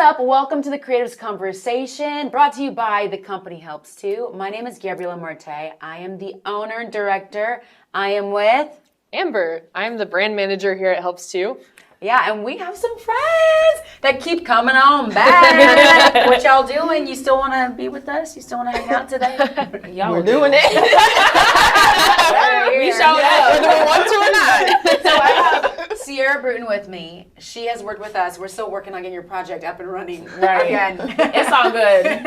up? Welcome to the Creatives Conversation, brought to you by The Company Helps Too. My name is Gabriela Marte. I am the owner and director. I am with Amber. I'm the brand manager here at Helps Too. Yeah, and we have some friends that keep coming on back. What y'all doing? You still want to be with us? You still want to hang out today? We're doing it. We showed up. We're doing 1, 2, and 9. So I have Sierra Bruton with me. She has worked with us. We're still working on getting your project up and running again. It's all good.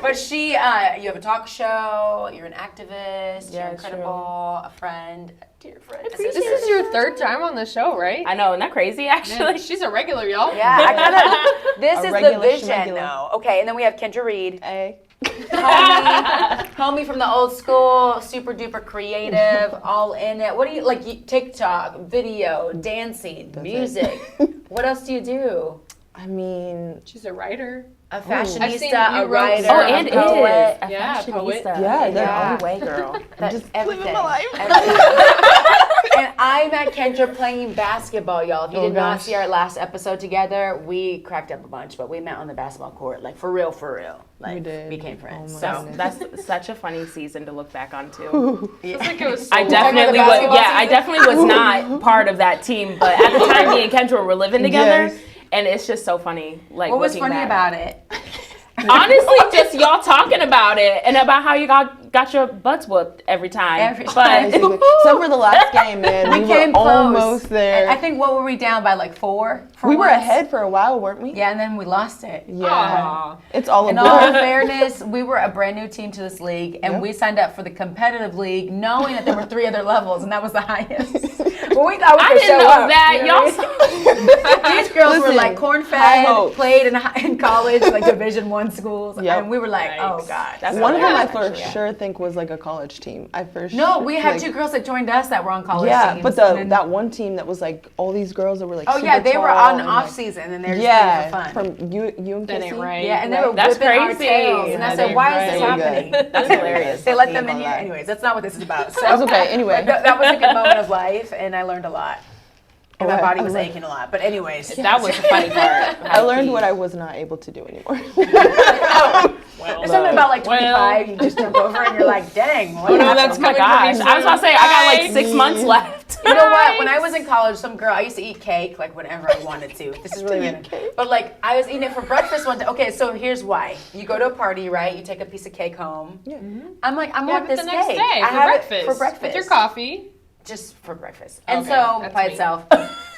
But you have a talk show. You're an activist. Yeah, you're incredible. A friend. Dear friend. This is your third time on the show, right? I know, isn't that crazy, actually? Man, she's a regular, y'all. Yeah, this A is regular the vision, schmegular. though. Okay, and then we have Kendra Reed. Hey. Homie from the old school, super duper creative, all in it. What do you like? TikTok, video, dancing, music. What else do you do? I mean, She's a writer. A I've seen fashionista, you a wrote writer, some- and a poet. A Yeah, poet. fashionista. Yeah. Their own way, girl. That- Just everything. living my life. And I met Kendra playing basketball, y'all. If you did not see our last episode together, we cracked up a bunch, but we met on the basketball court, like for real. Like, We did. became friends. Oh my so goodness. That's such a funny season to look back on too. Feels like it was so I long. definitely Talking about was. the basketball I definitely was not part of that team. But at the time, me and Kendra were living together, Yes. and it's just so funny. Like, what was looking funny back. about it? Honestly, just y'all talking about it and about how you got your butts whooped every time. But Except for the last game, man. We came were close. almost there. I think, what were we down by, like 4? We were ahead for a while, weren't we? Yeah, and then we lost it. Yeah. Aw. It's all In a all blur. fairness, we were a brand new team to this league, and Yep. we signed up for the competitive league, knowing that there were 3 other levels, and that was the highest. But we thought we I could didn't show know up. that. You know what I mean? These girls were Listen, like high corn-fed, hopes. played in college, like Division I schools, Yep. and we were like, oh Yikes. god. That's One of them I hilarious, for actually. sure think was like a college team. No, we had like, 2 girls that joined us that were on college Yeah, teams. but and then- that one team that was like all these girls that were like oh super yeah, they were tall on and, off like, season, and they're just yeah, playing for fun. from UMKC. That ain't right. Yeah, and they were That's whipping our crazy. tails, and I That said, ain't why right. is this Really happening? good. That's hilarious. They let them in Thinking here. about that. Anyways, that's not what this is about. So That's okay. Anyway, that was a good moment of life, and I learned a lot. And my Oh, body I was learned- aching a lot. But anyways. That was the funny part. I learned what I was not able to do anymore. There's something about like 25, you just jump over and you're like, dang. What no, happened? that's Oh my coming from me gosh. I was about to say, I got like 6 months left. You know what? When I was in college, some girl, I used to eat cake like whenever I wanted to. This is really random. But like, I was eating it for breakfast one day. Okay, so here's why. You go to a party, right? You take a piece of cake home. Yeah. I'm like, I'm You have want it this the next cake. day I for have breakfast. it for breakfast. With your coffee. Just for breakfast. And Okay, so, that's by me. itself.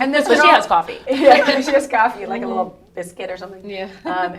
And this So she girl- has coffee. Yeah, she has coffee, like a little biscuit or something. Yeah.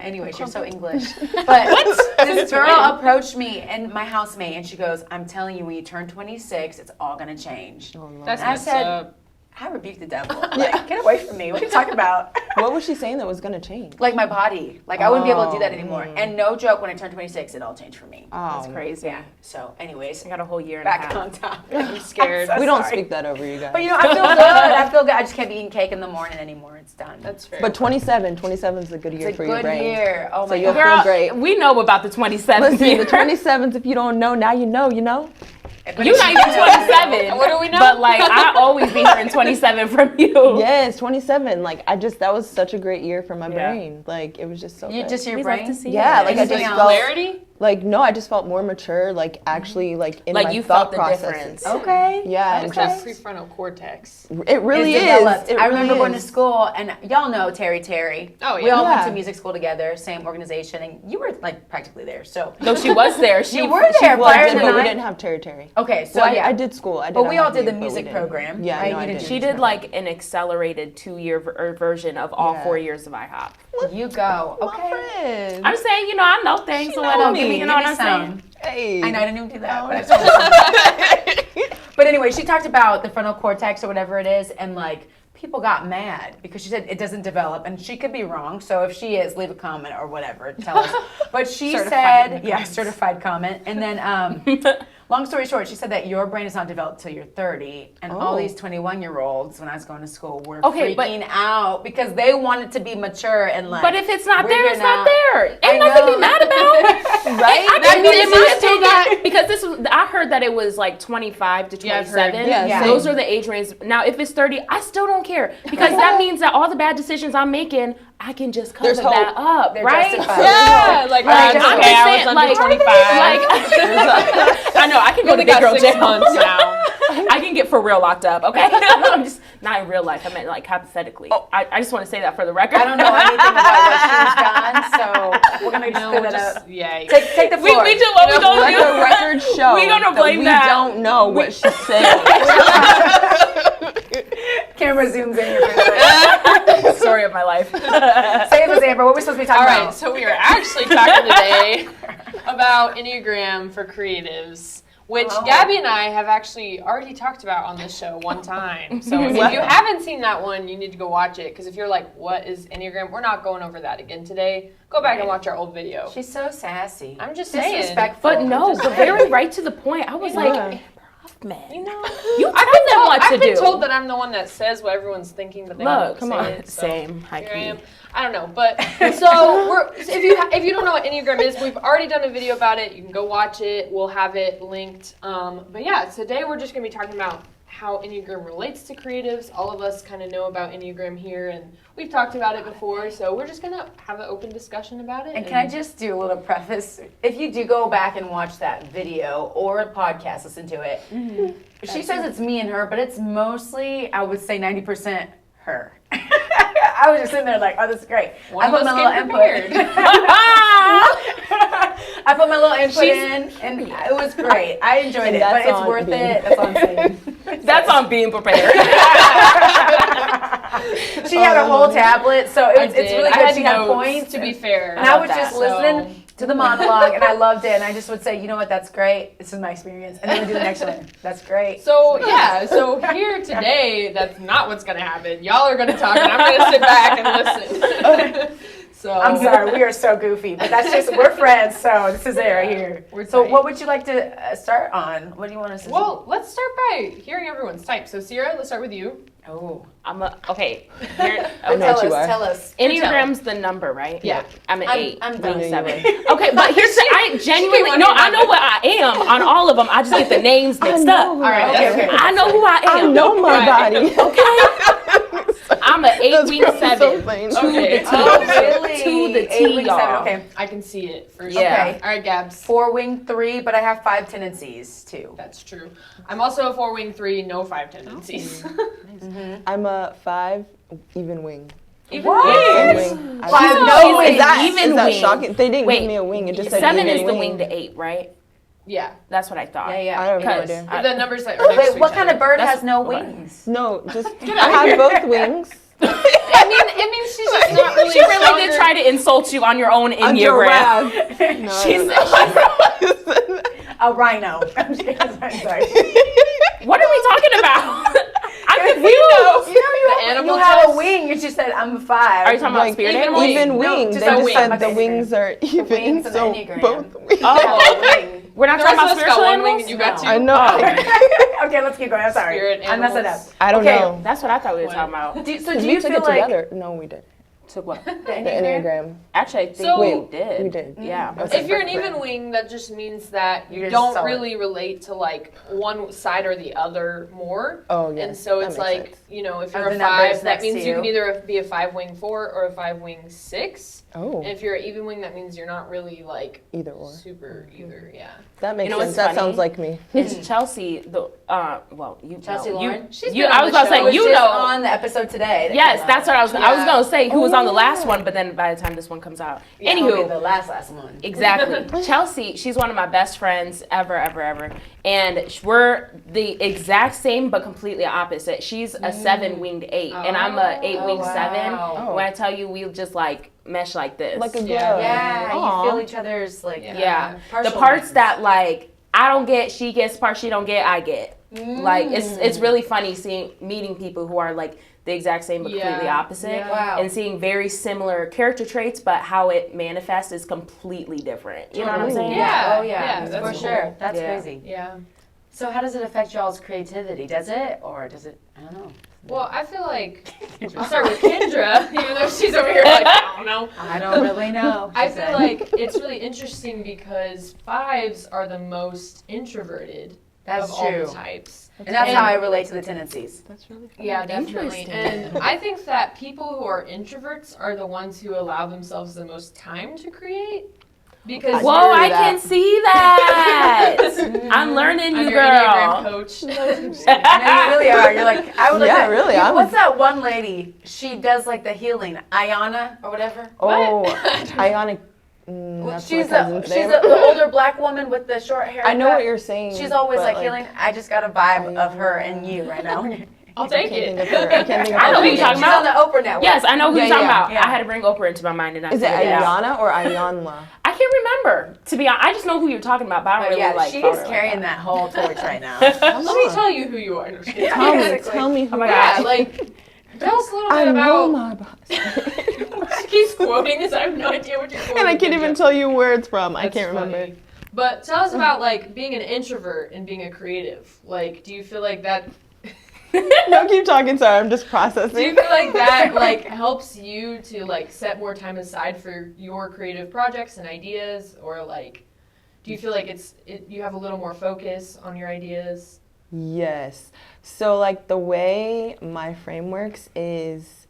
Anyways, you're so English. But this girl approached me and my housemate, and she goes, I'm telling you, when you turn 26, it's all going to change. That's I messed said- up. I rebuked the devil. Like, get away from me. What are you talking about? What was she saying that was gonna change? Like my body. Like I wouldn't be able to do that Oh, anymore. And no joke, when I turned 26, it all changed for me. Oh, That's crazy. Yeah. So anyways, I got a whole year and a back half. on top. I'm scared. I'm so we don't sorry. speak that over you guys. But you know, I feel good. I feel good. I just can't be eating cake in the morning anymore. It's done. That's fair. But 27 is a good year It's a for your good brain. year. Oh So my you'll god. feel Girl, great. we know about the 27th Listen, year. the 27s, if you don't know, now you know, you know? You're not even 27. What do we know? But like, I always be hearing 27 from you. Yes, 27. Like, that was such a great year for my Yeah. brain. Like, it was just so You good. just your We love brain. to see Yeah, it. like I Anything just else? felt, Clarity? like, no, I just felt more mature, like, actually, like, in Like, my you thought felt the processes. difference. Okay. Yeah, That's and called just, prefrontal cortex. it really It's is. developed. It I really remember going to is. school, and y'all know Terry. Oh, We yeah. all went Yeah. to music school together, same organization, and you were like practically there. So No, she was there. She you were there Well, I prior did, to but we night. didn't have Terry. Okay, so Well, yeah, I did school. I did. But we all did the IB, but we music didn't. program, Yeah, right? no, You I didn't didn't. She did like an accelerated 2-year version of all Yeah. 4 years of IHOP. You go. Okay. Okay. I'm saying, you know, I know things, so I let know them give me, you know what I'm saying? Hey. I know I didn't even do that. But, I just but anyway, she talked about the frontal cortex or whatever it is, and like people got mad because she said it doesn't develop, and she could be wrong. So if she is, leave a comment or whatever, tell us. But she Certified said, yeah, certified comment, and then. Long story short, she said that your brain is not developed till you're 30, and all Oh. these 21-year-olds, when I was going to school, were Okay, but- freaking out because they wanted to be mature and like. But if it's not there, we're it's not not- there. I Ain't nothing to know. be mad about. Right? I That think means if you you still take that, because this was, I heard that it was like 25 to Yeah, I've heard. 27. Yeah, Those same. are the age ranges. Now, if it's 30, I still don't care because that means that all the bad decisions I'm making, I can just cover There's hope. that up, They're right? justified. Yeah, like Like, I'm I'm okay, just I saying, was under like, 25. I know, I can go to only big got girl 6 jail. months now. I can get for real locked up, okay? I'm just, not in real life, I meant like hypothetically. I just want to say that for the record. I don't know anything about what she's done, so we're gonna just clear that up. Yeah. Take the we floor. do what we gonna Let do. the record show We gonna blame we that. don't know what she's saying. Camera zooms in your face. Story of my life. Save us, Amber. What are we supposed to be talking All right, about? so we are actually talking today about Enneagram for creatives, which Gabby and I have actually already talked about on this show one time. So if you haven't seen that one, you need to go watch it, because if you're like, what is Enneagram? We're not going over that again today. Go back and watch our old video. She's so sassy. I'm just saying. Disrespectful. But no, but very right to the point. I was like, Yeah. man, You know, you tell them what to I've been do. told that I'm the one that says what everyone's thinking, but they Look, don't come say on. it, so Same. High here I am. key. I don't know, but so if you don't know what Enneagram is, we've already done a video about it. You can go watch it. We'll have it linked. But yeah, today we're just gonna be talking about how Enneagram relates to creatives. All of us kind of know about Enneagram here, and we've talked about it before. So we're just gonna have an open discussion about it. And can I just do a little preface? If you do go back and watch that video or a podcast, listen to it. She says it's me and her, but it's mostly, I would say 90% her. I was just sitting there like, oh, this is great. One I of put us my came little input. prepared. I put my little input in, and it was great. I enjoyed And it, but that's it's on worth being- it. That's all I'm saying. That's on being prepared. She had a whole tablet, so it's really I good. had She had notes, points. to be fair. And I love was that. just listening to the monologue, and I loved it. And I just would say, you know what, that's great. This is my experience. And then we do the next one. That's great. So yeah, so here today, that's not what's gonna happen. Y'all are gonna talk, and I'm gonna sit back and listen. So I'm sorry, we are so goofy, but that's just, we're friends, so this is it right here. We're So tight. what would you like to start on? What do you want us to Well, let's start by hearing everyone's type. So Sierra, let's start with you. do? Oh. Okay. Here, I know what you are. Tell us. Enneagram's the number, right? Yeah. I'm an 8. I'm wing done. 7. Okay, but here's the, I genuinely, one no, in I know what I am on all of them. I just get the names mixed up. All right, Okay, that's okay. I know who I I am. know my Right. body. Okay. I'm an 8 That's wing probably 7. so plain. Okay. The T. Oh, really? To the 8 wing T, 7, y'all. okay. I can see it for Yeah. sure. Okay. All right, Gabs. 4 wing 3, but I have 5 tendencies too. That's true. I'm also a 4 wing 3, no 5 tendencies. I'm a 5 even wing. Even What? wings. Wing. I Five don't no know. wing. Is that Even that wing. shocking? They didn't Wait, give me a wing. It just said 7 even is the wing. wing to 8, right? Yeah. That's what I thought. Yeah, yeah. I have no Because idea. The numbers that are next to Wait, each what kind of other. bird That's- has no okay. wings? No, just I have both wings. It means she's just not really. She really did try to insult you on your own Enneagram. No, She's A rhino. I'm just kidding. I'm sorry. What are we talking about? I'm confused. The animal You have test? a wing. You just said I'm a 5. Are you talking about spirit even animals? wing. even No, wing. just They a just wing. said Okay. the wings are even. wings and the So Enneagram. both wings. Oh, wing. we're not The talking rest about of us got spiritual one wing animals? and you got No. two. I know. Okay, let's keep going. I'm sorry. Spirit I messed it up. animals. I don't Okay. know. That's what I thought we were What? talking about. So Because do we you took feel it like together. No, we did. Took what? the The Enneagram? Enneagram. Actually, I think So- we did. We did. Yeah. Okay. If you're an even wing, that just means that You're you just don't solid. really relate to like one side or the other more. Oh yeah. And so that it's makes like, sense. you know, if Are you're the a numbers 5, that next means to you can you? either be a 5 wing 4 or a 5 wing 6. Oh, And if you're an even wing, that means you're not really like either or. super either. Yeah. That makes You know sense. what's That funny? sounds like me. It's Chelsea, the, well, you Chelsea know. Lauren? She's You, been I on was the about to show. say, was you just know. on the episode today. that Yes, came that's out. what I was Yeah. going to say who was on the Oh, last yeah. one, but then by the time this one comes out. Yeah, Anywho, okay, the last one. exactly. Chelsea, she's one of my best friends ever. And we're the exact same but completely opposite. She's a 7 winged 8 and I'm a 8 winged 7. wow. When I tell you we just like mesh like this. Like a glove. Yeah. Yeah, Aw. you feel each other's like yeah. The partial parts wings. that like I don't get, she gets, parts she don't get, I get. Like it's really funny meeting people who are like the exact same but completely Yeah. opposite. Yeah. Wow. And seeing very similar character traits, but how it manifests is completely different. You know what I'm saying? Yeah. Oh yeah, Yeah, for that's sure. cool. That's Yeah. crazy. Yeah. So how does it affect y'all's creativity? Does it, or does it? I don't know. Well, I feel like I'll start with Kendra, even though she's over here like, I don't know. I don't really know. I she feel said. like it's really interesting because 5s are the most introverted That's of all true. the types. And that's how I relate to the tendencies. That's really fun. Yeah, definitely. And I think that people who are introverts are the ones who allow themselves the most time to create. Because Whoa, I can see that. I'm learning, I'm you your girl. Enneagram coach. I know you really are. You're like, I would like Yeah, that. really, You- I'm- What's that one lady? She does like the healing. Ayana or whatever. Oh, Ionic. That's She's my cousin's name. the older black woman with the short hair. I know what you're saying. She's always but, like healing. I just got a vibe of her and you right now. I'll I take can't think it. of her. I can't think of I her know who name. you're talking She's about. on the Oprah network. Yes, I know who Yeah, you're talking yeah, about. yeah. I had to bring Oprah into my mind and I Is it figured out. Ayana or Ayanla? I can't remember. To be honest, I just know who you're talking about, but I don't But really yeah, like she's follow her like carrying that. that whole torch right now. Let me tell you who you are. No, Yeah, Tell me, basically. tell me who. Oh my yeah, gosh. like, tell us a little I bit know about. my boss. She keeps quoting this. I have no idea what you're quoting. And I can't even tell you where it's from. I That's can't remember. funny. But tell us about like being an introvert and being a creative. Like, do you feel like that? No, keep talking. Sorry, I'm just Do you processing. feel like that like helps you to like set more time aside for your creative projects and ideas, or like, do you feel like you have a little more focus on your ideas? Yes. So like the way my frame works is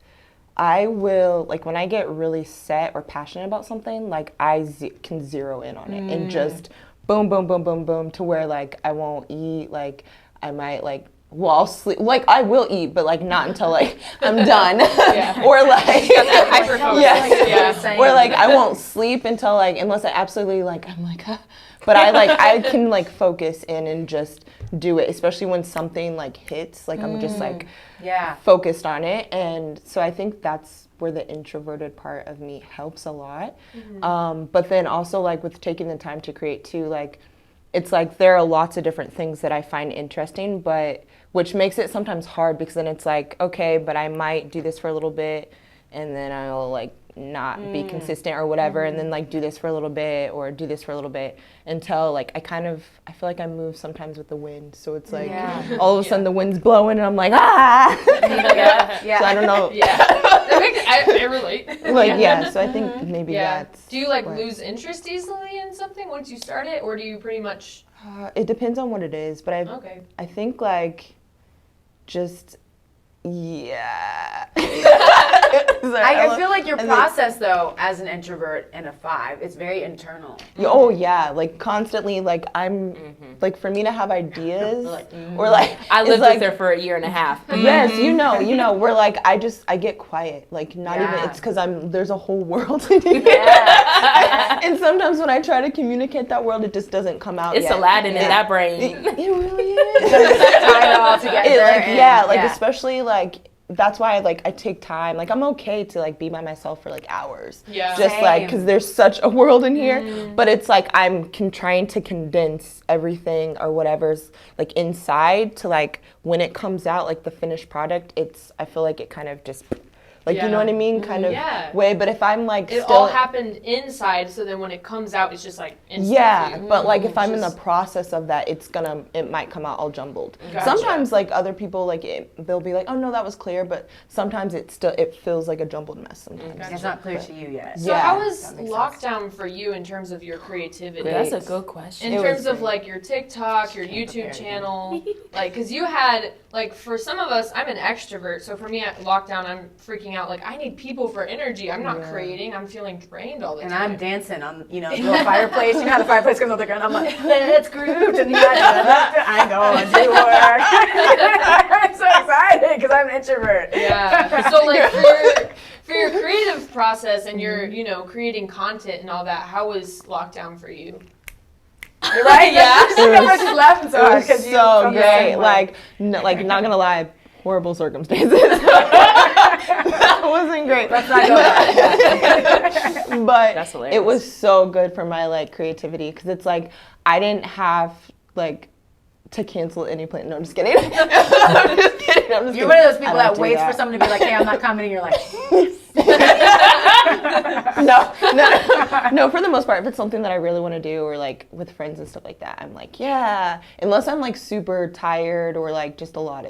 I will, like when I get really set or passionate about something, like I can zero in on it and just boom, boom, boom, boom, boom to where like I won't eat, like I might like, well, I'll sleep, like I will eat, but like not until like I'm done. Yeah. Or like, Hyper-focus. yeah. Or like I won't sleep until like, unless I absolutely like, I'm like, but I can like focus in and just do it, especially when something like hits, like I'm just like Yeah. focused on it. And so I think that's where the introverted part of me helps a lot. But then also like with taking the time to create too, like it's like there are lots of different things that I find interesting, but which makes it sometimes hard because then it's like, okay, but I might do this for a little bit and then I'll like not be consistent or whatever, and then like do this for a little bit or do this for a little bit until like I feel like I move sometimes with the wind, so it's like Yeah. all of a sudden the wind's blowing and I'm like Yeah. So I don't know, Yeah, I relate. like yeah, so I think maybe Yeah. that's Do you like what- lose interest easily in something once you start it, or do you pretty much? it depends on what it is, but Okay. I think like just yeah. I feel like your I think- process though, as an introvert and a 5, it's very internal. Oh yeah, like constantly, like I'm, like for me to have ideas, or like I it's lived like, with her for a year and a half. Yes, you know, we're like I get quiet, like not even. Yeah. It's because there's a whole world to do. Yeah. And sometimes when I try to communicate that world, it just doesn't come out. It's yet. Aladdin in that It brain. really is. Tie it all together. Especially like. That's why I take time. Like I'm okay to like be by myself for like hours. Yeah. Just like because Same. there's such a world in here. But it's like I'm trying to condense everything or whatever's like inside to like when it comes out, like the finished product, I feel like it kind of just like you know what I mean, kind of Yeah. way. But if I'm like It still all happened inside, so then when it comes out, it's just like instant yeah, for you. but like if I'm in the Just- process of that, it might come out all jumbled. Gotcha. Sometimes like other people they'll be like, oh no, that was clear, but sometimes it feels like a jumbled mess sometimes. It's not clear to you yet. So Yeah, how was that makes lockdown for you in terms of your creativity? That's a good question. In It terms was of great. like your TikTok, your YouTube prepared. channel, like, cause you had, like, for some of us, I'm an extrovert, so for me at lockdown, I'm freaking out, like, I need people for energy. I'm not Yeah. creating, I'm feeling drained all the And time. I'm dancing on, the little fireplace. You know how the fireplace goes on the ground? I'm like, let's Groot. And I know, I do work. I'm so excited because I'm an introvert. Yeah. So like for your creative process and your, creating content and all that, how was lockdown for you? You're right? Yeah. Everyone's just laughing so It hard was because you so felt the great. same way. Like not gonna lie, horrible circumstances. That wasn't great. Let's not go there. But That's hilarious. it was so good for my like creativity because it's like I didn't have like to cancel any plan. No, I'm just kidding. I'm just kidding. I'm just You're kidding. one of those I people don't that do waits that. for someone to be like, hey, I'm not coming, and you're like, No, for the most part, if it's something that I really want to do or like with friends and stuff like that, I'm like, yeah. Unless I'm like super tired or like just a lot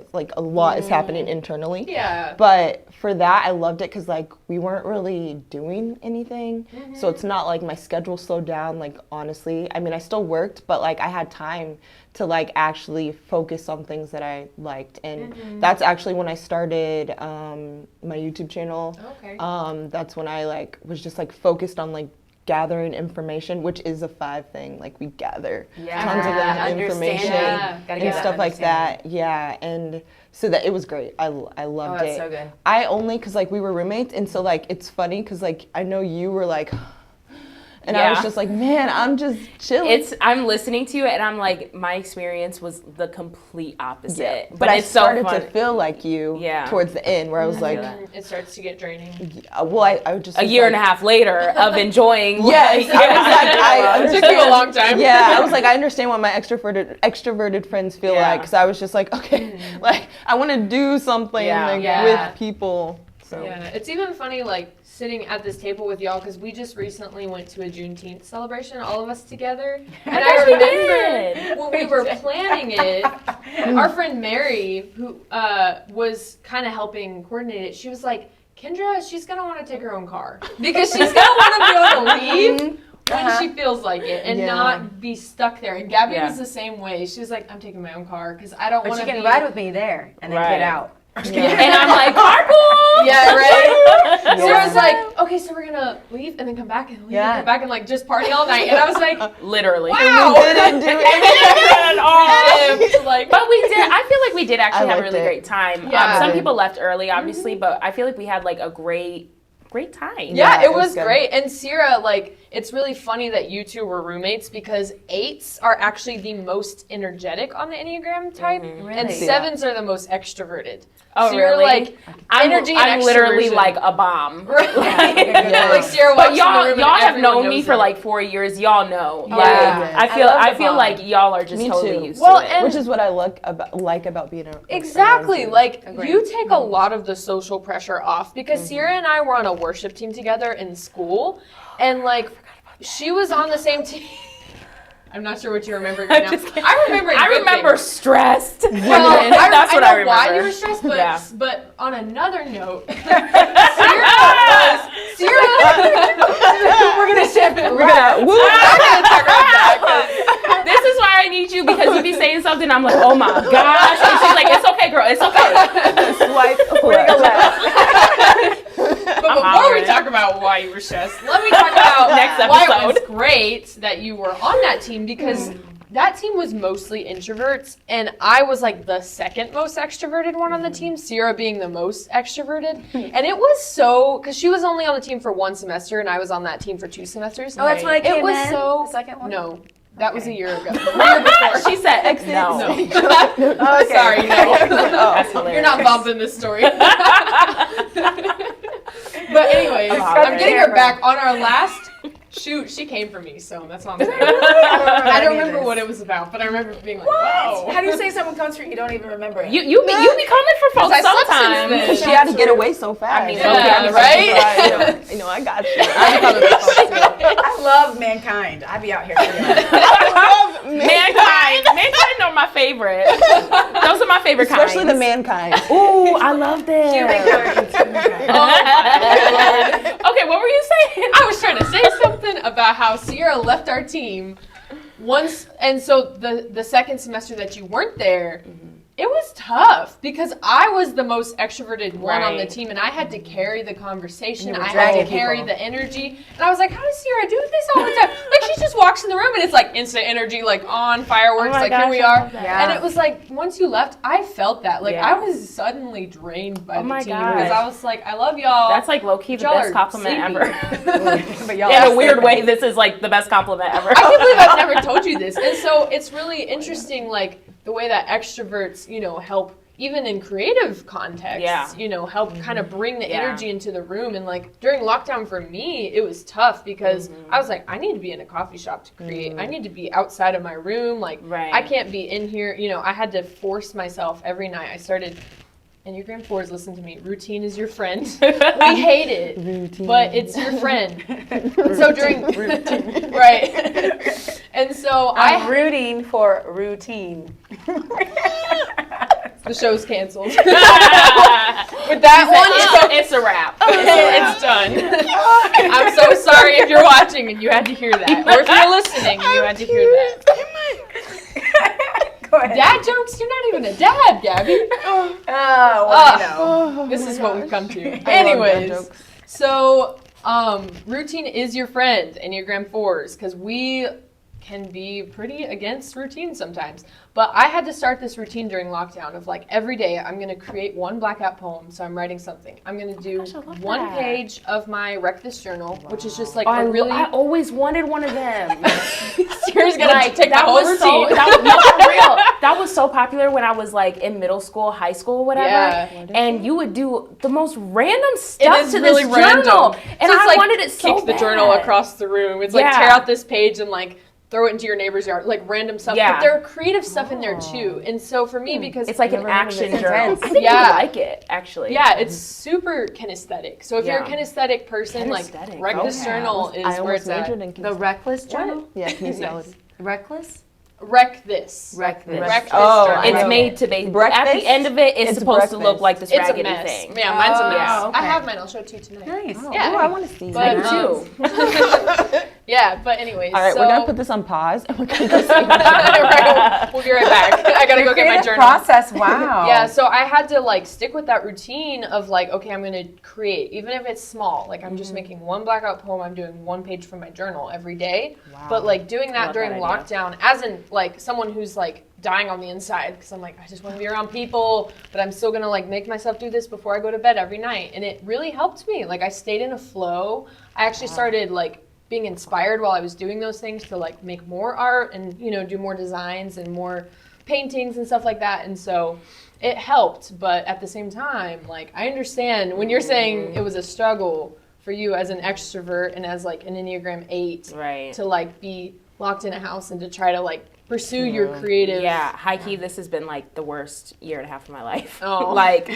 is happening internally. Yeah. But for that, I loved it because like we weren't really doing anything. So it's not like my schedule slowed down, like honestly. I mean, I still worked, but like I had time to like actually focus on things that I liked. And that's actually when I started my YouTube channel. Okay. That's when I like was just like focused on like gathering information, which is a 5 thing. Like we gather tons of information and stuff like that. Yeah, and so that it was great. I loved it. So good. I only because like we were roommates, and so like it's funny because like I know you were like. And I was just like, man, I'm just chilling. I'm listening to you, and I'm like, my experience was the complete opposite. Yeah. But I it's started so fun. to feel like you towards the end, where I was like, It starts to get draining. well, I would just a year and a half later of enjoying. Yes, I was like, it took you a long time. Yeah, I was like, I understand what my extroverted friends feel like, because I was just like, okay, like I want to do something with people. So. Yeah, it's even funny, like, sitting at this table with y'all, because we just recently went to a Juneteenth celebration, all of us together. And I remember when we were planning it, our friend Mary, who was kind of helping coordinate it, she was like, Kendra, she's going to want to take her own car. Because she's going to want to be able to leave when she feels like it and not be stuck there. And Gabby was the same way. She was like, I'm taking my own car because I don't want to be... But she can ride with me there and then get out. Yeah. And I'm like, carpool! Yeah, right? So I was like, okay, so we're going to leave and then come back and leave and come back and like just party all night. And I was like, literally. Wow! We didn't do it. at all. Like, but we did. I feel like we did actually have a really liked it. great time. Yeah. Some people left early, obviously, but I feel like we had like a great time. yeah, it was was good. great. And Sierra, like, it's really funny that you two were roommates because 8s are actually the most energetic on the Enneagram type, and Really? 7s are the most extroverted. Oh, so you're really? like energy and I'm literally extroversion. like a bomb. Right. Like Sierra But walks in the room and y'all have everyone known me knows for it. like 4 years. Y'all know. Yeah. Like, I feel bomb. like y'all are just Me totally too. used Well, to it. and- Which is what I like about being a Exactly. around you. Like, Agreed. you take a lot of the social pressure off because Sierra and I were on a worship team together in school, and like, she was on the same team. I'm not sure what you remember right now. I remember. I good remember things. stressed. Well, That's what I I know remember. why you were stressed, but Yeah. but on another note, Sierra. We're gonna shift. We're gonna woo. I'm gonna talk about that. This is why I need you, because you be saying something, I'm like, oh my gosh. And she's like, it's okay, girl, it's okay. Swipe left. But before we hollering. talk about why you were stressed, let me talk about Next why it was episode. great that you were on that team, because that team was mostly introverts, and I was like the second most extroverted one on the team, Sierra being the most extroverted. And it was so, because she was only on the team for 1 semester, and I was on that team for 2 semesters. Oh, that's when I came It was in? so, The second one? no, that was a year ago. The year before. She said, no. No. Sorry, no. That's hilarious. You're not involved in this story. But anyways, I'm getting her back on our last shoot. She came for me, so that's all I'm saying. I don't remember what it was about, but I remember being like, "Whoa!" How do you say someone comes for you? You don't even remember it. You be coming for folks I slept since sometimes. then. She had to get away so fast. I mean, Yeah, right? You know, I got you. I'm coming for folks too. I love mankind. I be out here. Mankind are my favorite. Those are my favorite Especially kinds. the mankind. Ooh, I love them. Okay, what were you saying? I was trying to say something about how Sierra left our team once, and so the second semester that you weren't there, it was tough because I was the most extroverted one on the Right. team, and I had to carry the conversation. You were I had to dragging carry people. the energy, and I was like, "How does Sierra do this all the time? Like, she just walks in the room and it's like instant energy, like on fireworks, my like gosh, here we I are." love that. Yeah. And it was like once you left, I felt that like Yeah. I was suddenly drained by Oh the my team gosh. because I was like, "I love y'all." That's like low-key the Y'all best are compliment sleepy. ever. But y'all In are a weird sleeping. way, this is like the best compliment ever. I can't believe I've never told you this. And so it's really interesting, like, the way that extroverts, you know, help, even in creative contexts, you know, help kind of bring the energy into the room. And, like, during lockdown for me, it was tough because I was like, I need to be in a coffee shop to create. I need to be outside of my room. Like, Right. I can't be in here. You know, I had to force myself every night. I started Enneagram 4s, listen to me. Routine is your friend. We hate it, Routine. but it's your friend. So during right, and so I'm rooting for routine. the show's canceled. With that one, It's a wrap. it's done. I'm so sorry if you're watching and you had to hear that, or if you're listening and you had to hear that. Go ahead. Dad jokes? You're not even a dad, Gabby. Oh, well, This is what we've come to. I love dad Anyways, jokes. so routine is your friend, Enneagram 4s, because we can be pretty against routine sometimes. But I had to start this routine during lockdown of like every day I'm going to create one blackout poem. So I'm writing something. I'm going to do I love one that. page of my Wreck This journal, which is just like I a really... I always wanted one of them. Sarah's going to take my whole routine. So, that was, no, for real. That was so popular when I was like in middle school, high school, whatever. Yeah. And you would do the most random stuff is to really this random. journal. And So it's I like wanted it so kick the bad. journal across the room. It's like Yeah. tear out this page and like throw it into your neighbor's yard, like random stuff. Yeah. But there are creative stuff in there too. And so for me, because It's like an Never heard of action this. journal. Intense. I think Yeah. you would like it, actually. yeah, it's super kinesthetic. So if you're a Yeah. kinesthetic person, like Kinesthetic, Wreck This okay. journal is I where almost it's at. majored in the reckless journal? Yeah, kinesiology. Reckless? Wreck This. Wreck this. Wreck This Oh, journal. I It's know. made to be, Breakfast? at the end of it, it's supposed to look breakfast. like this It's a raggedy mess. thing. Yeah, mine's a Oh, mess. okay. I have mine. I'll show it to you tonight. Nice. Yeah. Oh, I want to see. But, Me too. Yeah, but anyways. All right, so, we're gonna put this on pause, and we're gonna go see. Right, we'll be right back. I gotta go get my Creative journal. process, wow. Yeah, so I had to like stick with that routine of like, okay, I'm gonna create, even if it's small. Like I'm just making one blackout poem. I'm doing one page from my journal every day. But like doing that Love during that lockdown, as in like someone who's like dying on the inside, because I'm like, I just want to be around people, but I'm still gonna like make myself do this before I go to bed every night, and it really helped me. Like I stayed in a flow. I actually started like being inspired while I was doing those things to like make more art and do more designs and more paintings and stuff like that. And so it helped, but at the same time, like I understand when you're saying it was a struggle for you as an extrovert and as like an Enneagram 8 Right. to like be locked in a house and to try to like pursue your creative. Yeah, high key, this has been like the worst year and a half of my life. Oh. Like,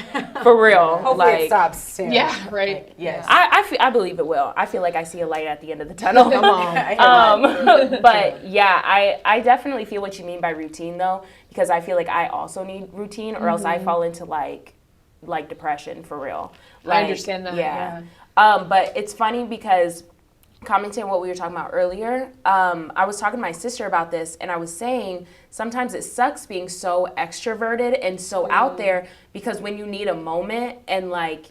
for real. Hopefully like, it stops soon. Yeah, right. Yes. I believe it will. I feel like I see a light at the end of the tunnel. Come on. I hear that. But yeah, I definitely feel what you mean by routine though, because I feel like I also need routine or else I fall into like depression for real. I understand that, yeah. But it's funny because commenting on what we were talking about earlier, I was talking to my sister about this and I was saying sometimes it sucks being so extroverted and so out there, because when you need a moment and like,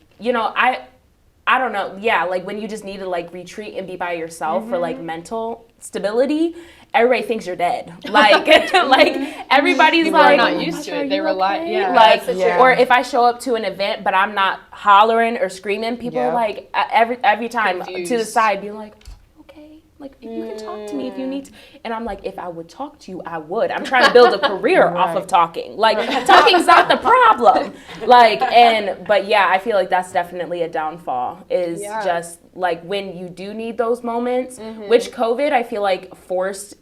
I don't know, yeah, like when you just need to like retreat and be by yourself for like mental stability, everybody thinks you're dead. Like, like everybody's People like, are not used to "Are it. They you rely, okay?" yeah. Like, that's the Yeah. or if I show up to an event but I'm not hollering or screaming, people Yep. like every time to the Confused. side be like, okay, like you can talk to me if you need to. And I'm like, if I would talk to you, I would. I'm trying to build a career off of talking. Like talking's not the problem. But yeah, I feel like that's definitely a downfall is Yeah. just like when you do need those moments, which COVID I feel like forced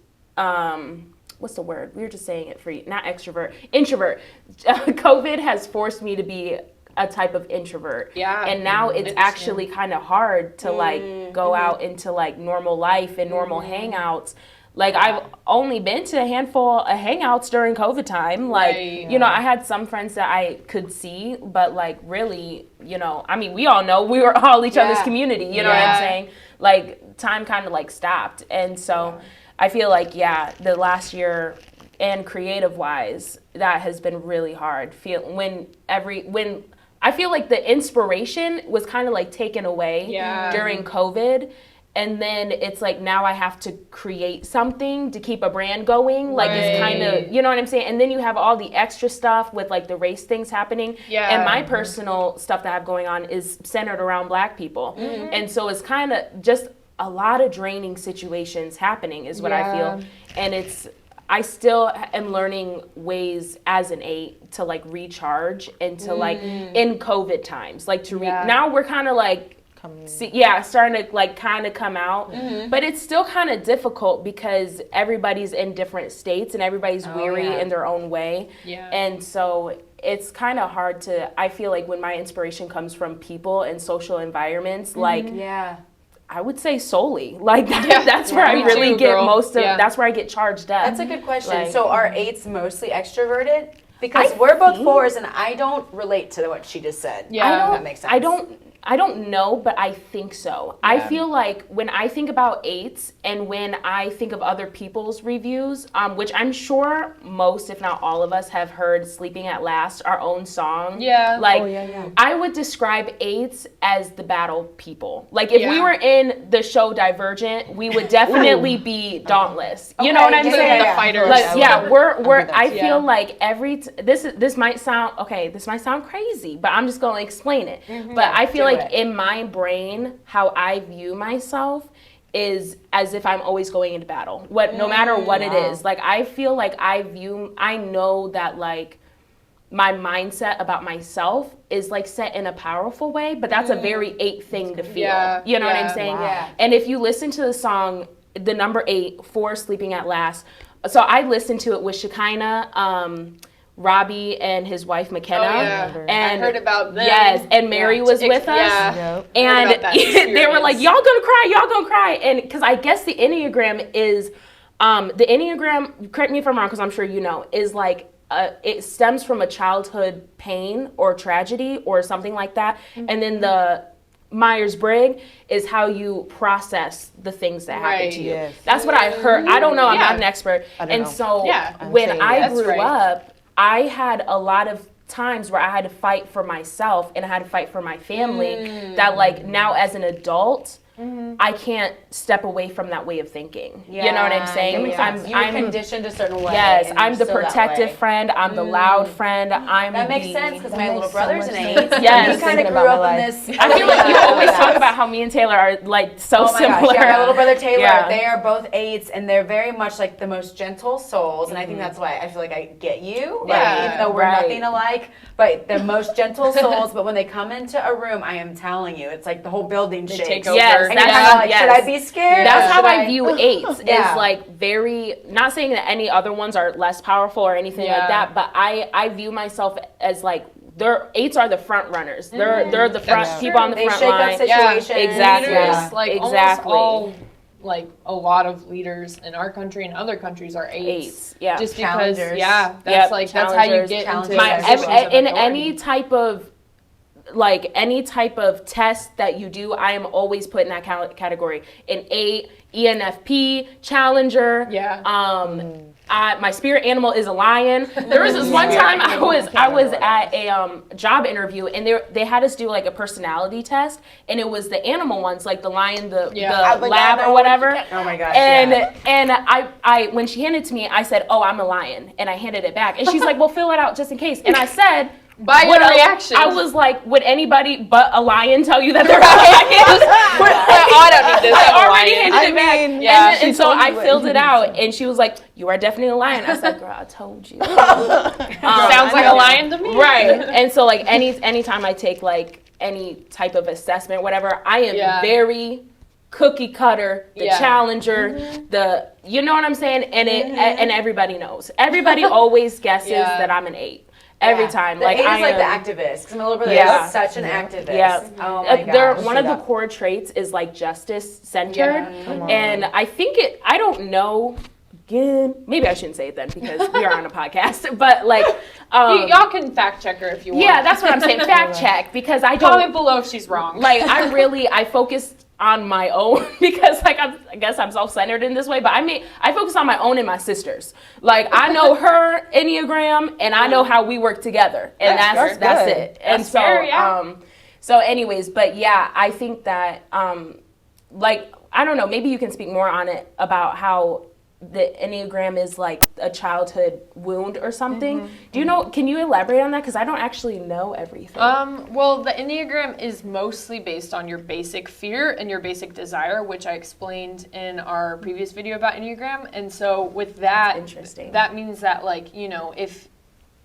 what's the word? We were just saying it for you, not extrovert, introvert. COVID has forced me to be a type of introvert. Yeah. And now it's actually kind of hard to like go out into like normal life and normal hangouts. Like I've only been to a handful of hangouts during COVID time. Like, Right. I had some friends that I could see, but like really, I mean, we all know we were all each other's Yeah. community, you know what I'm Yeah. saying? Like time kind of like stopped. And so I feel like, yeah, the last year and creative wise, that has been really hard. When I feel like the inspiration was kind of like taken away during COVID. And then it's like now I have to create something to keep a brand going. Like it's kind of, you know what I'm saying? And then you have all the extra stuff with like the race things happening. Yeah. And my personal stuff that I have going on is centered around Black people. And so it's kind of just a lot of draining situations happening is what I feel. And I still am learning ways as an 8 to like recharge and to like in COVID times, like now we're kind of like starting to like kind of come out. But it's still kind of difficult because everybody's in different states and everybody's weary in their own way. Yeah. And so it's kind of hard to, I feel like when my inspiration comes from people and social environments, like, I would say solely. Like, that's where I really get that's where I get charged up. That's a good question. Like, so are 8s mostly extroverted? Because we're both 4s, and I don't relate to what she just said. Yeah, that makes sense. I don't know, but I think so. Yeah. I feel like when I think about 8s and when I think of other people's reviews, which I'm sure most, if not all of us, have heard Sleeping at Last, our own song. Yeah. Like, I would describe 8s as the battle people. Like, if we were in the show Divergent, we would definitely be dauntless. You know what I'm saying? The fighters. Like, I feel like this might sound crazy, but I'm just going to explain it. But I feel like in my brain, how I view myself is as if I'm always going into battle. No matter what it is. Like, I feel like I know that like my mindset about myself is like set in a powerful way, but that's a very 8 thing to feel. Yeah. You know what I'm saying? Wow. And if you listen to the song, the number 8 for Sleeping at Last, so I listened to it with Shekinah, Robbie and his wife McKenna. Oh, yeah. And I heard about them. Yes, and Mary was with us. Yeah. And they were like, y'all gonna cry. And because I guess the Enneagram is, correct me if I'm wrong, because I'm sure you know, is like, it stems from a childhood pain or tragedy or something like that. And then the Myers-Briggs is how you process the things that happen to you. Yes. That's what I heard. I don't know. I'm not an expert. And so when I grew up, I had a lot of times where I had to fight for myself and I had to fight for my family that like now as an adult, I can't step away from that way of thinking. Yeah. You know what I'm saying? I'm conditioned a certain way. Yes, I'm the protective friend. I'm the loud friend. That makes sense because my little brother's an 8. Yes, you kind of grew up in this. I feel like you always talk about how me and Taylor are like so similar. Gosh, my little brother Taylor, they are both 8s, and they're very much like the most gentle souls. And I think that's why I feel like I get you. Like, even though we're nothing alike, but the most gentle souls. But when they come into a room, I am telling you, it's like the whole building shakes. Take over. Yes. And like, should I be scared? That's how I view 8s. Is like very, not saying that any other ones are less powerful or anything like that, but I view myself as like, 8s are the front runners. They're the front people on the front line. They shake up situations. Exactly. Leaders, like almost all, like a lot of leaders in our country and other countries are 8s. Yeah. Just because, that's like that's how you get into in any type of test that you do, I am always put in that category. An 8, ENFP, Challenger. Yeah. My spirit animal is a lion. There was this one time I was at a job interview, and they had us do like a personality test, and it was the animal ones, like the lion, the lab or whatever. Oh my gosh. And I when she handed it to me, I said, "Oh, I'm a lion," and I handed it back, and she's like, "Well, fill it out just in case." And I said, by your reaction, I was like, would anybody but a lion tell you that they're lions? I don't need this. I already handed it back. Yeah, and so I filled it out, and she was like, "You are definitely a lion." I was like, "Girl, I told you." Sounds like a lion to me. Right. And so like anytime I take like any type of assessment, whatever, I am very cookie cutter, the challenger, you know what I'm saying? And and everybody knows. Everybody always guesses that I'm an 8. Every time. The like 8 is like the activist. Because my little brother is such an activist. Yeah. Oh my gosh. One of the core traits is like justice centered. And I think I don't know. Again, maybe I shouldn't say it then because we are on a podcast. But like, y'all can fact check her if you want. Yeah, that's what I'm saying. Fact check because I don't. Comment below if she's wrong. Like I focused on my own because like I guess I'm self-centered in this way, but I focus on my own and my sister's. Like I know her Enneagram and I know how we work together, and that's it. And so fair, so anyways, but yeah, I think that like I don't know, maybe you can speak more on it about how the Enneagram is like a childhood wound or something. Do you know, can you elaborate on that? Because I don't actually know everything. Well, the Enneagram is mostly based on your basic fear and your basic desire, which I explained in our previous video about Enneagram. And so with that, that means that like, you know, if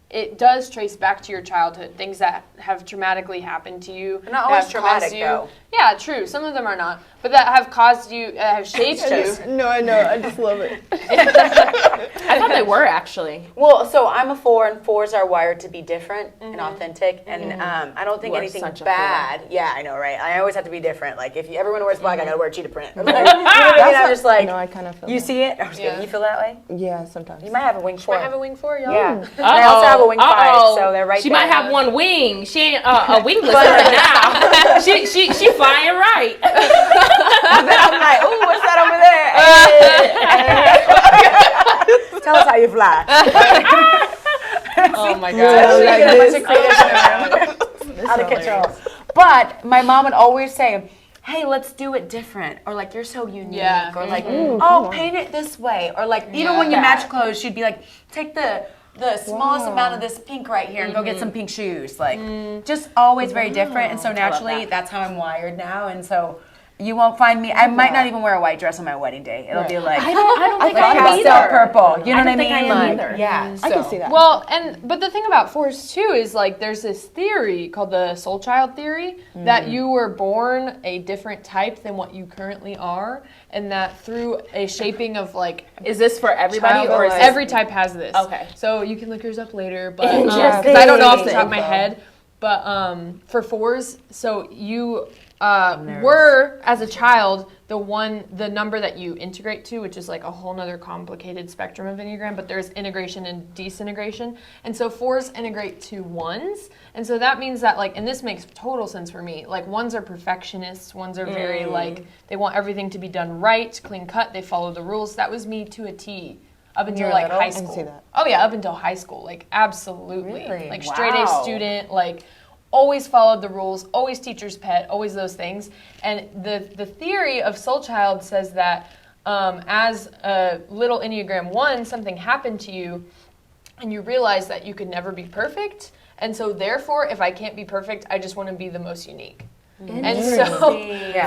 it does trace back to your childhood, things that have traumatically happened to you. Not always traumatic, though. Yeah, true. Some of them are not, but that have caused you, have shaped you. No, I know. I just love it. I thought they were actually. Well, so I'm a 4, and 4s are wired to be different and authentic, and I don't think You are anything such a bad. Yeah, I know, right? I always have to be different. Like, if everyone wears black, I gotta wear cheetah print. Or like, you know what I mean? I'm just like, No, I kind of feel you that. see it? I'm just kidding. You feel that way? Yeah, sometimes. You might have a wing 4. Might have a wing 4, y'all. Yeah. And I also have a wing 5, so they're right She there. might have one wing. She ain't a wingless right now. she flying right. And then I'm like, ooh, what's that over there? Tell us how you fly. Oh my Yeah, gosh. like a bunch of creation out of control. But my mom would always say, hey, let's do it different. Or like, you're so unique. Yeah. Or like, oh, paint it this way. Or like, even when you match clothes, she'd be like, take the smallest amount of this pink right here and go get some pink shoes. Like, just always very different. And so naturally, that's how I'm wired now. And so you won't find me. I might not even wear a white dress on my wedding day. It'll be like, I don't think like I am pastel either. purple. You know what I don't mean? think I am Like, either. yeah. I can see that. Well, but the thing about 4s too is like there's this theory called the soul child theory that you were born a different type than what you currently are, and that through a shaping of like Is this for everybody or is this every type has this. Okay. So you can look yours up later, but Interesting. because I don't know off the top of my head, but for 4s, so you were as a child the number that you integrate to, which is like a whole nother complicated spectrum of Enneagram, but there's integration and disintegration. And so 4s integrate to 1s. And so that means that like, and this makes total sense for me, like 1s are perfectionists, 1s are very like, they want everything to be done right, clean cut, they follow the rules. That was me to a T. Up until like high school. I can see that. Oh yeah, up until high school, like absolutely. Really? Like straight A Wow. student, like always followed the rules, always teacher's pet, always those things. And the theory of Soul Child says that as a little Enneagram 1, something happened to you and you realize that you could never be perfect. And so therefore, if I can't be perfect, I just want to be the most unique. And so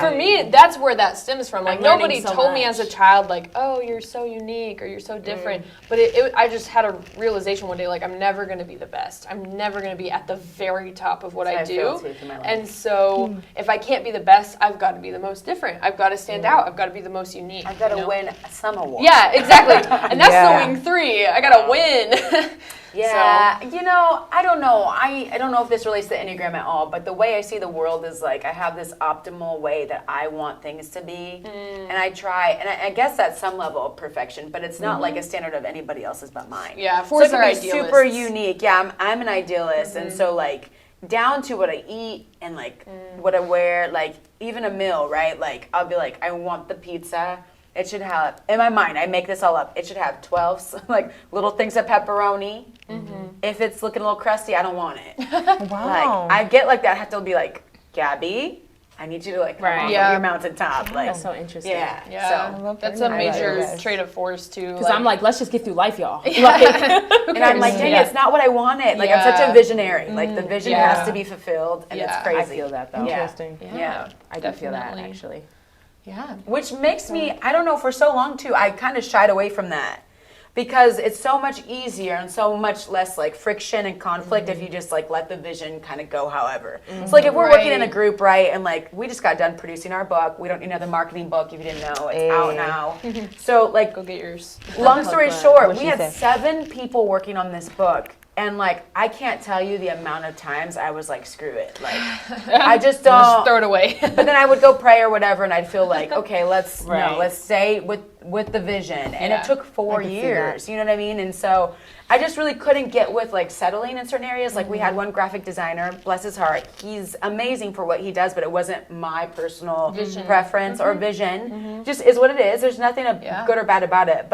for me, that's where that stems from. Like I'm learning nobody so told me much. as a child, like, oh, you're so unique or you're so different. But I just had a realization one day, like, I'm never going to be the best. I'm never going to be at the very top of what I do. And so if I can't be the best, I've got to be the most different. I've got to stand out. I've got to be the most unique. I've got to win some award. Yeah, exactly. And that's the wing 3. I got to win. Yeah, you know, I don't know. I don't know if this relates to Enneagram at all, but the way I see the world is like I have this optimal way that I want things to be, and I try, and I guess that's some level of perfection, but it's not like a standard of anybody else's but mine. Yeah, so 4s it can are be idealists. super unique. Yeah, I'm an idealist, and so like down to what I eat and like what I wear, like even a meal, right? Like I'll be like, I want the pizza. It should have, in my mind, I make this all up. It should have 12 like little things of pepperoni. If it's looking a little crusty, I don't want it. Wow. Like I get like that. I have to be like, Gabby, I need you to like come Right. off Yeah. of your mountaintop. Like, That's so interesting. yeah. Yeah, So, that's a learning about major you guys. trait of 4s too. Because I'm like, let's just get through life, y'all. and I'm like, dang, it's not what I wanted. Like I'm such a visionary. Like the vision Yeah. has to be fulfilled, and it's Yeah. crazy. I feel that though. Yeah. Interesting. Yeah. I do feel that Definitely. actually. Yeah. Which makes me, I don't know, for so long too, I kind of shied away from that. Because it's so much easier and so much less like friction and conflict if you just like let the vision kind of go however. So like if we're working in a Right. group, right, and like we just got done producing our book, we don't need another marketing book if you didn't know, it's out now. So like Go get yours. long story short, What'd we she had say? 7 people working on this book. And like I can't tell you the amount of times I was like, screw it. Like I just don't Just throw it away. but then I would go pray or whatever, and I'd feel like, okay, let's Right. let's stay with the vision. And Yeah. it took 4 I can see years. You know what I mean? And so I just really couldn't get with like settling in certain areas. Like we had one graphic designer, bless his heart. He's amazing for what he does, but it wasn't my personal preference or vision. Just is what it is. There's nothing good or bad about it.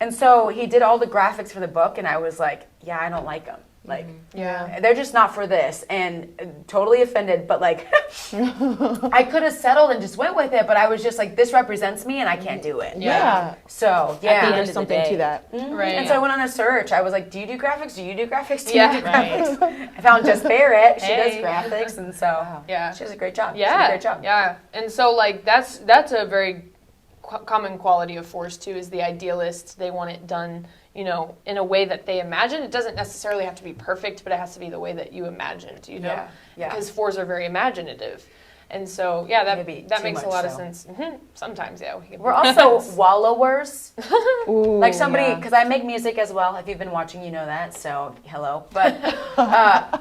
And so he did all the graphics for the book, and I was like, yeah, I don't like them. Like, Yeah. they're just not for this, and totally offended, but like, I could have settled and just went with it, but I was just like, this represents me, and I can't do it. Yeah. So, the yeah. end of There's the something day. to that. Right. And so I went on a search. I was like, do you do graphics? Do you do graphics? Do Yeah. you do graphics? I found Jess Barrett. She does Hey. graphics, and so Yeah. she does a great job. She Yeah. does a great job. Yeah. And so like that's a very common quality of 4s too, is the idealist. They want it done, you know, in a way that they imagine. It doesn't necessarily have to be perfect, but it has to be the way that you imagined, you know? Yeah. Because 4s are very imaginative. And so, yeah, Maybe that too makes a much lot of so. sense. Sometimes, yeah. We're also wallowers. Ooh, Like somebody, yeah. because I make music as well. If you've been watching, you know that. So hello. But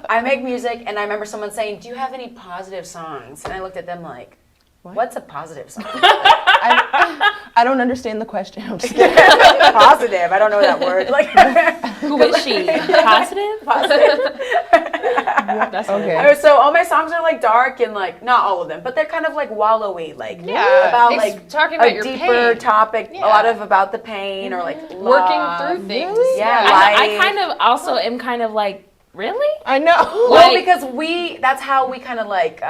I make music, and I remember someone saying, "Do you have any positive songs?" And I looked at them like, "What's a positive song?" I don't understand the question. I'm just kidding. Positive. I don't know that word. Like, Who is she? Positive? That's Okay. So all my songs are like dark and like not all of them, but they're kind of like wallowy, like about like talking about a your deeper pain. topic. A lot of about the pain or like Working love. through things. Really? Yeah, I life. kind of also am kind of like, really? I know. Well, Like- because that's how we kind of like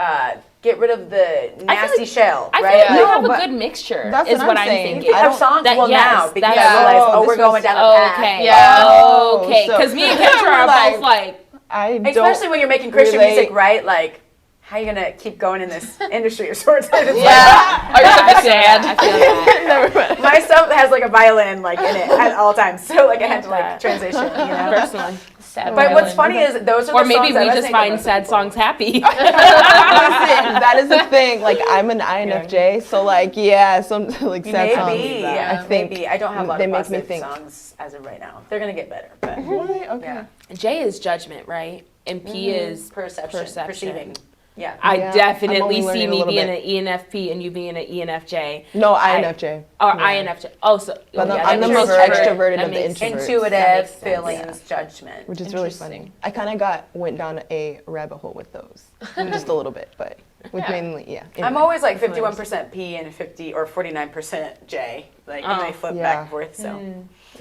get rid of the nasty like- shell, I feel right? like we No, have a but good mixture, that's is what what I'm I'm saying. thinking. Our songs, That- well, yes, now, because that's- I realized, Oh, we're this going was- down the path. Okay. Yeah. Oh, Okay. so- Because me and Kendra We're are like- both like, I don't. Especially when you're making Christian relate. music, right? Like, how you gonna keep going in this industry of sorts? It's Yeah. Are you I so feel that. I sad? feel that. Never mind. like, my stuff has like a violin like in it at all times, so like I had to like that. transition, you know. Personally. Sad But what's violin. funny is those are Or the maybe songs that we just resonate find with sad people. songs happy. Listen, that is the thing. Like I'm an INFJ, so like some like sad songs. Maybe, I think maybe I don't have a lot they of make me positive think. songs as of right now. They're gonna get better, but Really? Okay. yeah, J is judgment, right? And P is perception, perceiving. Yeah. I Yeah, I'm definitely only see learning a me little being bit. an ENFP and you being an ENFJ. No, INFJ. Or INFJ. Oh, so But yeah, I'm that the makes most sense. extroverted That of the makes sense. introverts. Intuitive That makes sense. feelings, judgment. Which is really funny. I kind of went down a rabbit hole with those, just a little bit, but with mainly I'm anyway. always like 51% P and 50 or 49% J, like and I flip Yeah. back and forth. So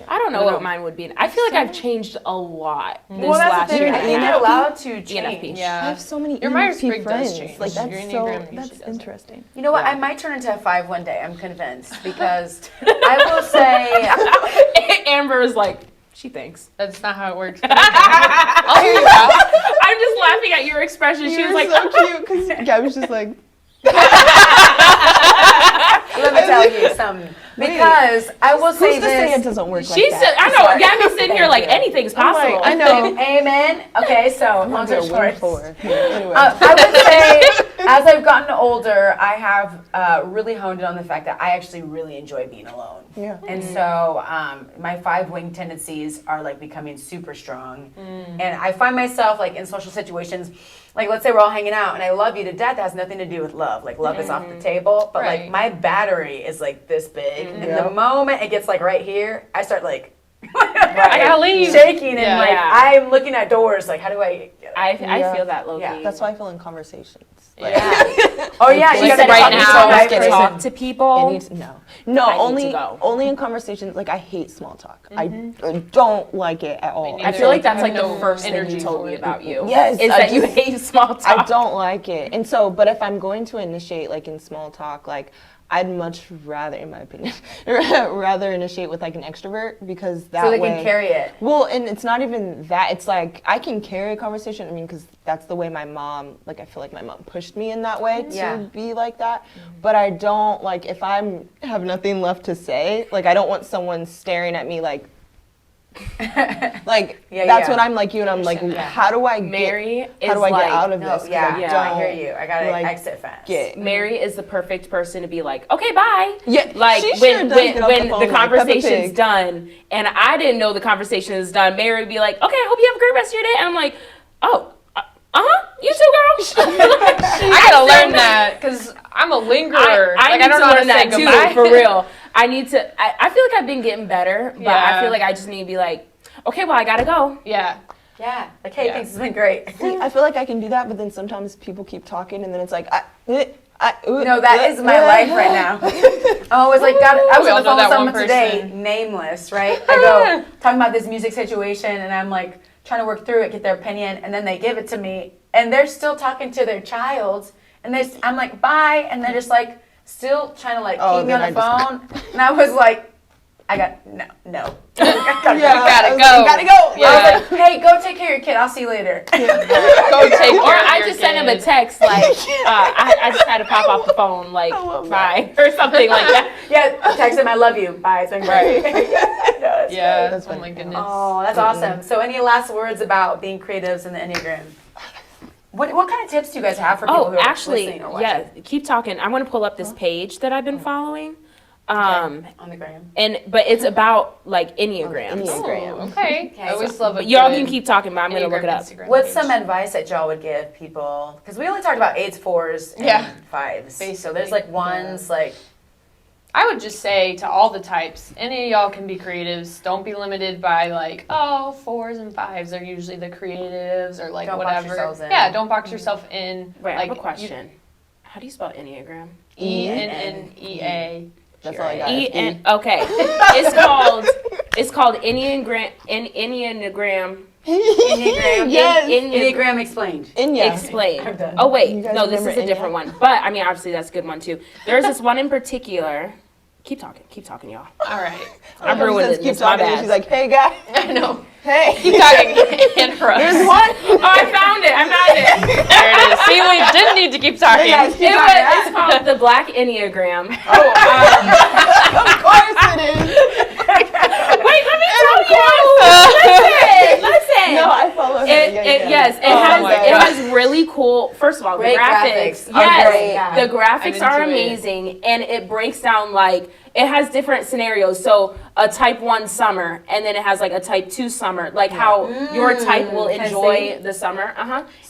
I don't know what mine would be. I feel like I've changed a lot this well, that's last the thing. year. I and a think you're half. allowed to ENFP. change. I Yeah. have so many Your Myers-Briggs ENFP does friends. change. Like that's Your so Enneagram usually that's doesn't. interesting. You know what? Yeah. I might turn into a 5 one day. I'm convinced because I will say Amber is like, she thinks. That's not how it works. I'll hear you out. I'm just laughing at your expression. She was like, so cute because Gabby's just like. let me tell you something. Because I will say Who's to say it this. doesn't work she like said, that? I know, Sorry. Gabby's sitting here like Thank you. anything's I'm like, possible. I know. Amen. Okay, so long They're story win short. for. Anyway. I would say, as I've gotten older, I have really honed in on the fact that I actually really enjoy being alone. Yeah. And so my 5 wing tendencies are like becoming super strong. And I find myself like in social situations, like let's say we're all hanging out and I love you to death. That has nothing to do with love. Like love is off the table. But like Right. my battery is like this big. And Yeah. the moment it gets like right here, I start like I gotta leave. shaking and Yeah. like Yeah. I'm looking at doors like how do I I Yeah. feel that, Loki. Yeah. That's why I feel in conversations. Like, Yeah. Oh yeah, you Like gotta right talk now, to I my have to person. talk to people. It needs, no, I need only to go. only in conversations. Like I hate small talk. I don't like it at all. Me I neither. feel like that's I like have the no first thing energy you told for me it. about you. Yes, is I that you just- hate small talk. I don't like it. And so, but if I'm going to initiate like in small talk, like I'd much rather, in my opinion, rather initiate with like an extrovert because that So they way. can carry it. Well, and it's not even that. It's like I can carry a conversation. I mean, because that's the way my mom, like I feel like my mom pushed me in that way to Yeah. be like that. But I don't like if I have nothing left to say. Like I don't want someone staring at me like. Like Yeah, that's yeah. when I'm like you and I'm like, how do I Mary get? How is do I like, get out of No, this? 'Cause yeah, Yeah. I don't, hear you. I gotta like, exit fast. Get Mary is the perfect person to be like, okay, bye. Yeah, Like she when sure does get off when the phone the like Peppa conversation's Pig. done and I didn't know the conversation is done, Mary would be like, okay, I hope you have a great rest of your day. And I'm like, oh, you too, girl. I gotta learn that because I'm a lingerer. I like need I don't to know how learn to say that too, goodbye. for real. I need to. I feel like I've been getting better, but I Yeah. feel like I just need to be like, okay, well, I gotta go. Yeah. Yeah. Like, hey, Yeah. thanks. It's been great. See, I feel like I can do that, but then sometimes people keep talking, and then it's like, No, that is my life right now. I'm always like, God, I was We on all the phone know with that one someone today, person. nameless, right? I go, talking about this music situation, and I'm like, trying to work through it, get their opinion, and then they give it to me, and they're still talking to their child, and I'm like, bye, and they're just like, still trying to like keep me on then the I phone, and I was like, I got, no. I gotta Yeah, go. gotta I was go. like, gotta go. Yeah. I was like, hey, go take care of your kid. I'll see you later. Go take Or care of I your just send him a kid. text like, I just had to pop off the phone, like, love bye, or something like that. Yeah, text him, I love you. Bye, it's been great. No, it's Yeah. That's Oh funny. my goodness. Oh, that's awesome. So any last words about being creatives in the Enneagram? What kind of tips do you guys have for people who are actually, listening or watching? keep talking. I want to pull up this page that I've been following. On the gram. But it's about like Enneagrams. Oh, okay. I always love it. Y'all can keep talking, but I'm gonna look it up. What's some advice that y'all would give people? Because we only talked about 8s, 4s, and 5s. So there's like 1s, like. I would just say to all the types, any of y'all can be creatives. Don't be limited by like, 4s and 5s are usually the creatives or like Don't whatever. box yourselves in. Yeah, don't box yourself in. Wait, like, I have a question. How do you spell Enneagram? ENNEA. That's all I got. Okay. It's called Enneagram. Enneagram. Yes. Enneagram explained. Explain. I'm done. Oh wait, You guys no, this is remember a different one. But I mean, obviously that's a good one too. There's this one in particular. Keep talking, y'all. All right. I'm ruining Keep this. My talking. And bad. she's like, hey, guys. I know. Hey. Keep talking. And for us. There's one. Oh, I found it. There it is. See, we didn't need to keep talking. Hey, guys, keep It's called the Black Enneagram. Of course it is. Wait, let me tell you. Listen. No, I follow her. Yes, it has really cool. First of all, Great the graphics. graphics are great. Yes, the graphics are into it. amazing, and it breaks down like it has different scenarios. So a type 1 summer, and then it has like a type 2 summer, like how your type will enjoy the summer.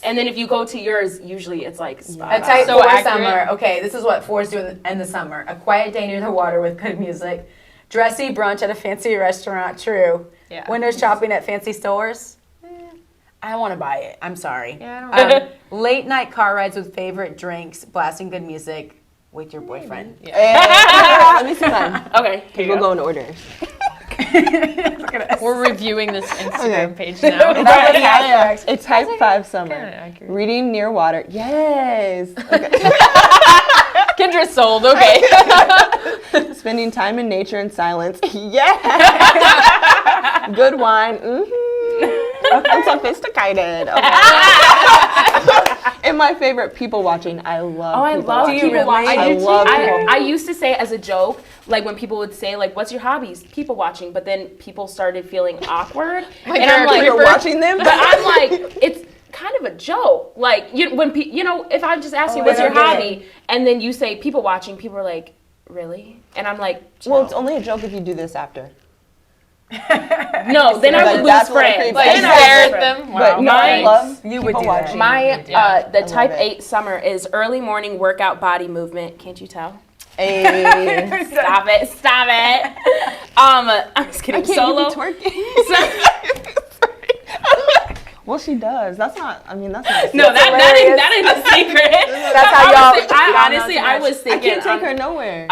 And then if you go to yours, usually it's like A type So 4 accurate. summer. Okay, this is what 4s do in the summer. A quiet day near the water with good music. Dressy brunch at a fancy restaurant. True. Yeah. Window shopping at fancy stores. I want to buy it. I'm sorry. Yeah, I don't Late night car rides with favorite drinks, blasting good music with your boyfriend. Let me see mine. Okay, here We'll you go. go in order. We're reviewing this Instagram Okay. page now. A type 5 summer. Kinda accurate. Reading near water. Yes. Okay. Kendra's sold. Okay. Spending time in nature and silence. Yeah. Good wine. I'm sophisticated. Okay. And my favorite, people watching. I love. Oh, I people love watching. people watching. I love people. I used to say as a joke, like when people would say, like, "What's your hobbies?" People watching, but then people started feeling awkward, and I'm like, You're watching them. but I'm like, it's kind of a joke. Like, if I just ask you, "What's your hobby?" and then you say people watching, people are like, "Really?" And I'm like, Well, it's only a joke if you do this after. no, then I would lose That's what it friends. creeps Then me I out. would Stare lose at friends. them. But Wow. no, I love You would people do that. watching. The I type love it. 8 summer is early morning workout body movement. Can't you tell? Hey. Stop it! I'm just kidding. I can't Solo. be twerking. Well, she does. That's not. I mean, that's not. No, that ain't a secret. That's how y'all. I was I thinking. can't take her nowhere.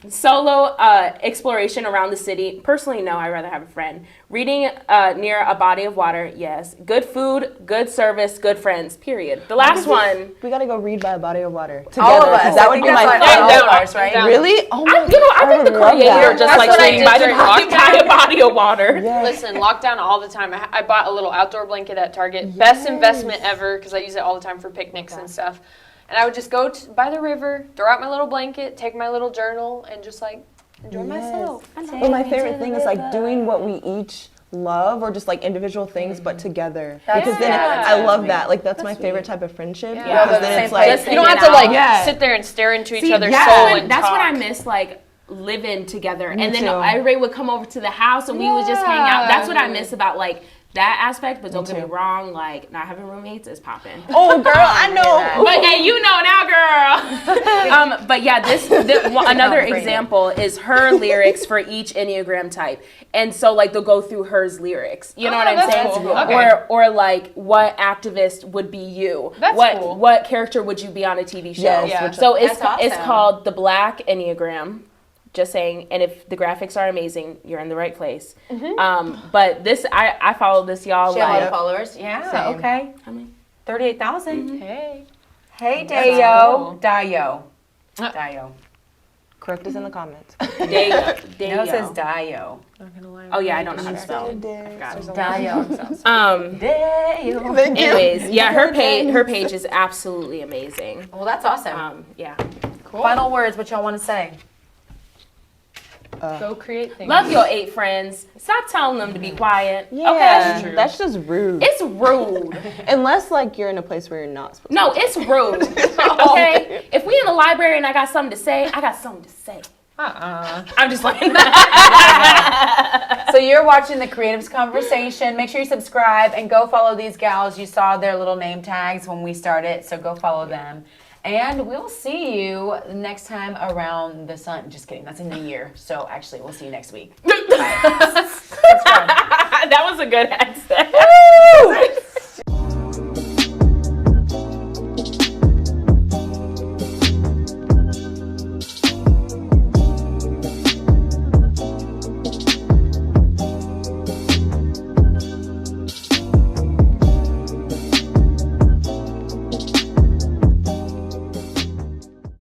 Solo exploration around the city. Personally, no. I'd rather have a friend. Reading near a body of water. Yes. Good food, good service, good friends. Period. The last one. We gotta go read by a body of water together. All of us. 'cause that would be my That's favorite. all of ours, right? Really? Oh my I think the love creator that. just That's like what I sitting did by the during by lockdown. a body of water. Yes. Listen, lockdown all the time. I bought a little outdoor blanket at Target. Best investment ever because I use it all the time for picnics and stuff. And I would just go by the river, throw out my little blanket, take my little journal, and just like enjoy myself. Well, my favorite thing is like doing what we each love, or just like individual things, but together. Because then I love that. Like that's my favorite type of friendship. Yeah. Because Yeah, then the it's same like place. You don't have to hanging like out. sit there and stare into each See, other's that's soul what- and that's talk. what I miss, like living together. Me And then too. everybody would come over to the house and we would just hang out. That's what I miss about like that aspect. But don't get me too. wrong, like not having roommates is popping. Oh, girl, I know. But hey, you know now, girl. But yeah, another freedom. example is her lyrics for each Enneagram type, and so like they'll go through hers lyrics. You know what I'm that's saying? cool. Okay. Or like what activist would be you? That's what cool. what character would you be on a TV show? Yes, Yeah. So it's That's it's awesome. called the Black Enneagram. Just saying, and if the graphics are amazing, you're in the right place. But this, I follow this, y'all. She had a lot of Like, followers. Yeah. Same. Okay. I mean, 38,000. Hey. Hey, That's Dayo. cool. Dio. Dio. Correct us in the comments. No, it says Dio. Not gonna lie. Oh yeah, I don't know how to spell. Dio. Dio. Thank you. Anyways, yeah, her page is absolutely amazing. Well, that's awesome. Yeah. Final words, what y'all want to say? Go create things. Love your 8 friends. Stop telling them to be quiet. Yeah, Okay? that's just rude. It's rude. Unless like you're in a place where you're not supposed No, it's rude. Okay? If we in the library and I got something to say, I got something to say. I'm just like So you're watching the Creatives Conversation. Make sure you subscribe and go follow these gals. You saw their little name tags when we started, so go follow them. And we'll see you next time around the sun. Just kidding, that's in the year. So actually, we'll see you next week. Bye. Subscribe. That was a good accent.